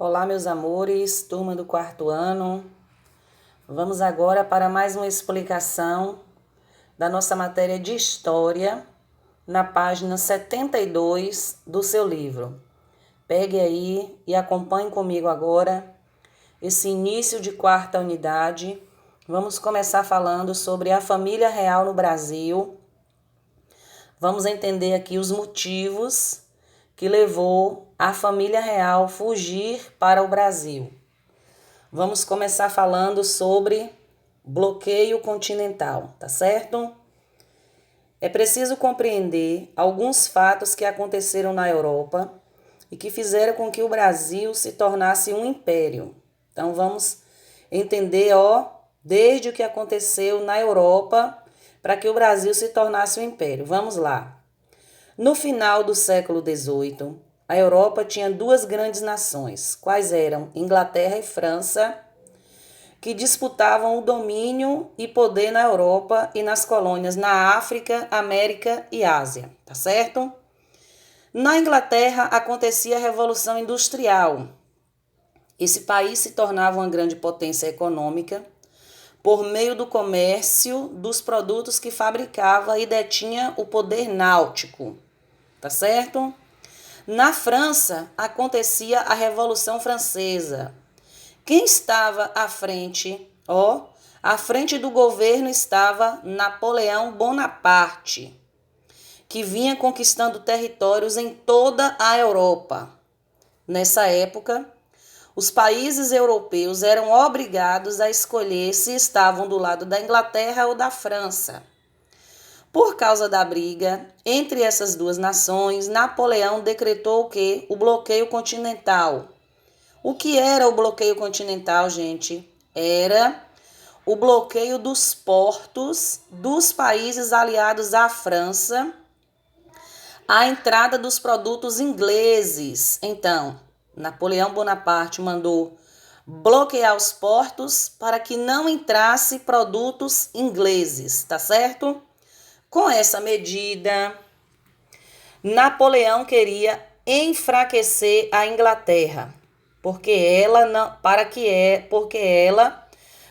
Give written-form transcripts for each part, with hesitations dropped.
Olá, meus amores, turma do quarto ano. Vamos agora para mais uma explicação da nossa matéria de História, na página 72 do seu livro. Pegue aí e acompanhe comigo agora esse início de quarta unidade. Vamos começar falando sobre a família real no Brasil. Vamos entender aqui os motivos que levou a família real fugir para o Brasil. Vamos começar falando sobre bloqueio continental, tá certo? É preciso compreender alguns fatos que aconteceram na Europa e que fizeram com que o Brasil se tornasse um império. Então vamos entender, desde o que aconteceu na Europa para que o Brasil se tornasse um império. Vamos lá. No final do século XVIII, a Europa tinha duas grandes nações, quais eram Inglaterra e França, que disputavam o domínio e poder na Europa e nas colônias na África, América e Ásia, tá certo? Na Inglaterra acontecia a Revolução Industrial. Esse país se tornava uma grande potência econômica por meio do comércio dos produtos que fabricava e detinha o poder náutico, tá certo? Na França acontecia a Revolução Francesa. Quem estava à frente? À frente do governo estava Napoleão Bonaparte, que vinha conquistando territórios em toda a Europa. Nessa época, os países europeus eram obrigados a escolher se estavam do lado da Inglaterra ou da França. Por causa da briga entre essas duas nações, Napoleão decretou o quê? O bloqueio continental. O que era o bloqueio continental, gente? Era o bloqueio dos portos dos países aliados à França, à entrada dos produtos ingleses. Então, Napoleão Bonaparte mandou bloquear os portos para que não entrasse produtos ingleses, tá certo? Com essa medida, Napoleão queria enfraquecer a Inglaterra, porque ela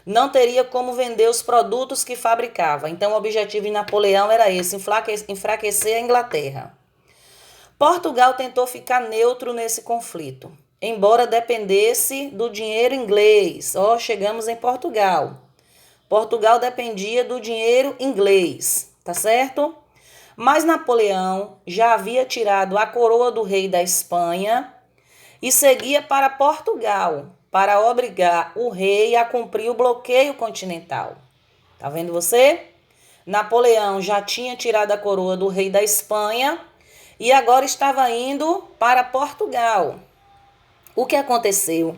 não teria como vender os produtos que fabricava. Então, o objetivo de Napoleão era esse, enfraquecer a Inglaterra. Portugal tentou ficar neutro nesse conflito, embora dependesse do dinheiro inglês. Chegamos em Portugal. Portugal dependia do dinheiro inglês, tá certo? Mas Napoleão já havia tirado a coroa do rei da Espanha e seguia para Portugal para obrigar o rei a cumprir o bloqueio continental. Tá vendo você? Napoleão já tinha tirado a coroa do rei da Espanha e agora estava indo para Portugal. O que aconteceu?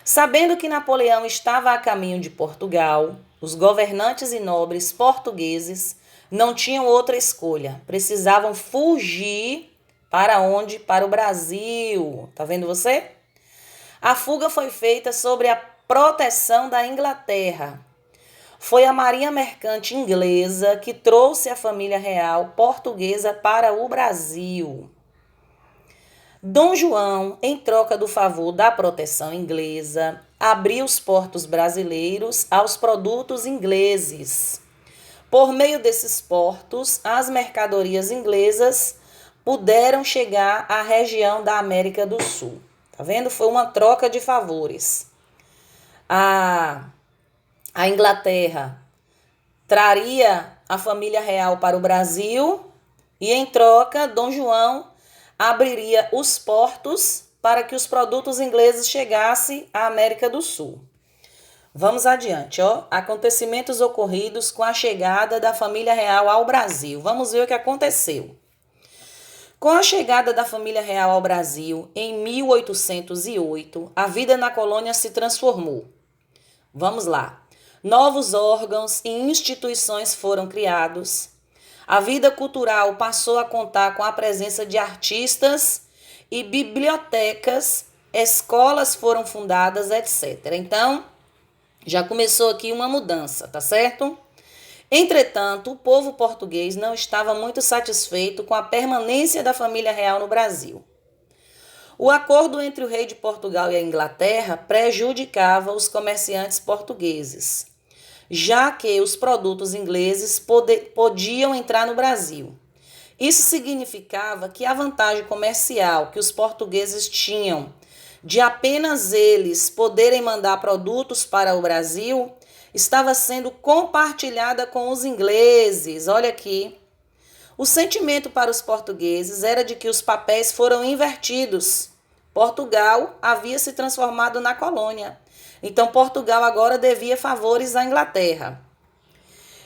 Sabendo que Napoleão estava a caminho de Portugal, os governantes e nobres portugueses não tinham outra escolha. Precisavam fugir para onde? Para o Brasil. Tá vendo você? A fuga foi feita sob a proteção da Inglaterra. Foi a marinha mercante inglesa que trouxe a família real portuguesa para o Brasil. Dom João, em troca do favor da proteção inglesa, abriu os portos brasileiros aos produtos ingleses. Por meio desses portos, as mercadorias inglesas puderam chegar à região da América do Sul. Tá vendo? Foi uma troca de favores. A Inglaterra traria a família real para o Brasil e, em troca, Dom João abriria os portos para que os produtos ingleses chegassem à América do Sul. Vamos adiante, acontecimentos ocorridos com a chegada da família real ao Brasil. Vamos ver o que aconteceu. Com a chegada da família real ao Brasil, em 1808, a vida na colônia se transformou. Vamos lá. Novos órgãos e instituições foram criados. A vida cultural passou a contar com a presença de artistas e bibliotecas, escolas foram fundadas, etc. Então, já começou aqui uma mudança, tá certo? Entretanto, o povo português não estava muito satisfeito com a permanência da família real no Brasil. O acordo entre o rei de Portugal e a Inglaterra prejudicava os comerciantes portugueses, já que os produtos ingleses podiam entrar no Brasil. Isso significava que a vantagem comercial que os portugueses tinham de apenas eles poderem mandar produtos para o Brasil estava sendo compartilhada com os ingleses. Olha aqui. O sentimento para os portugueses era de que os papéis foram invertidos. Portugal havia se transformado na colônia. Então, Portugal agora devia favores à Inglaterra.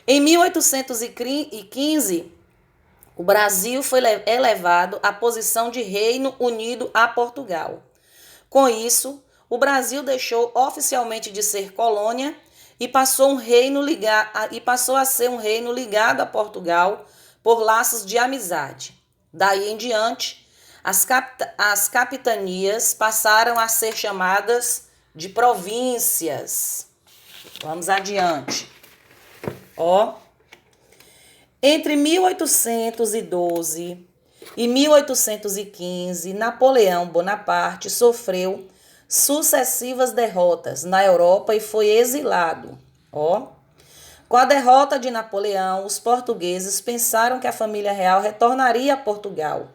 Em 1815, o Brasil foi elevado à posição de Reino Unido a Portugal. Com isso, o Brasil deixou oficialmente de ser colônia e passou a ser um reino ligado a Portugal por laços de amizade. Daí em diante, as capitanias passaram a ser chamadas de províncias. Vamos adiante. Entre 1812 e 1815, Napoleão Bonaparte sofreu sucessivas derrotas na Europa e foi exilado. Com a derrota de Napoleão, os portugueses pensaram que a família real retornaria a Portugal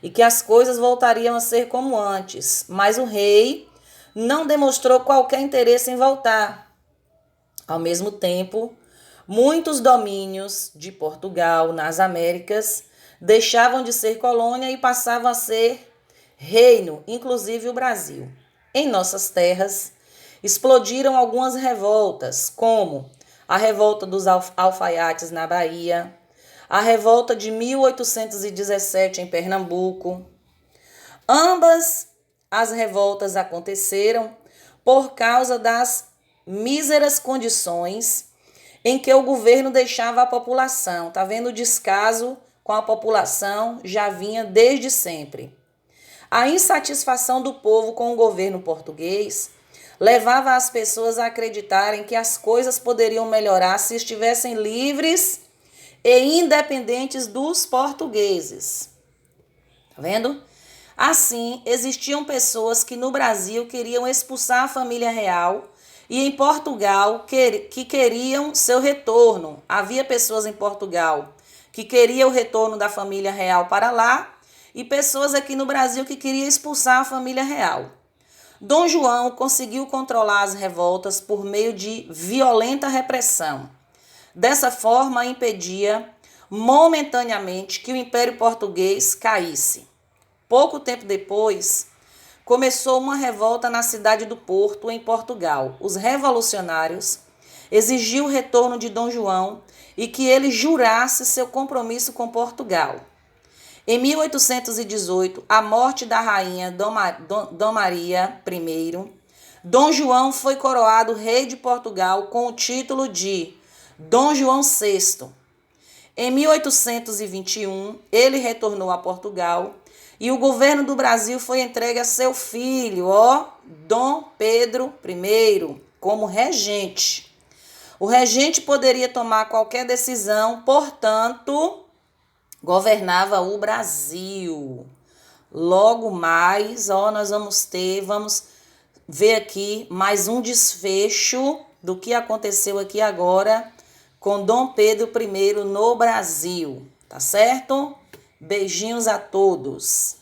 e que as coisas voltariam a ser como antes, mas o rei não demonstrou qualquer interesse em voltar. Ao mesmo tempo, muitos domínios de Portugal nas Américas deixavam de ser colônia e passavam a ser reino, inclusive o Brasil. Em nossas terras, explodiram algumas revoltas, como a revolta dos alfaiates na Bahia, a revolta de 1817 em Pernambuco. Ambas as revoltas aconteceram por causa das míseras condições em que o governo deixava a população. Tá vendo? O descaso com a população já vinha desde sempre. A insatisfação do povo com o governo português levava as pessoas a acreditarem que as coisas poderiam melhorar se estivessem livres e independentes dos portugueses. Tá vendo? Assim, existiam pessoas que no Brasil queriam expulsar a família real e em Portugal que queriam seu retorno. Havia pessoas em Portugal que queriam o retorno da família real para lá e pessoas aqui no Brasil que queriam expulsar a família real. Dom João conseguiu controlar as revoltas por meio de violenta repressão. Dessa forma, impedia momentaneamente que o Império Português caísse. Pouco tempo depois, começou uma revolta na cidade do Porto, em Portugal. Os revolucionários exigiam o retorno de Dom João e que ele jurasse seu compromisso com Portugal. Em 1818, a morte da rainha Dom Maria I, Dom João foi coroado rei de Portugal com o título de Dom João VI. Em 1821, ele retornou a Portugal e o governo do Brasil foi entregue a seu filho, Dom Pedro I, como regente. O regente poderia tomar qualquer decisão, portanto, governava o Brasil. Logo mais, nós vamos ver aqui mais um desfecho do que aconteceu aqui agora com Dom Pedro I no Brasil, tá certo? Beijinhos a todos.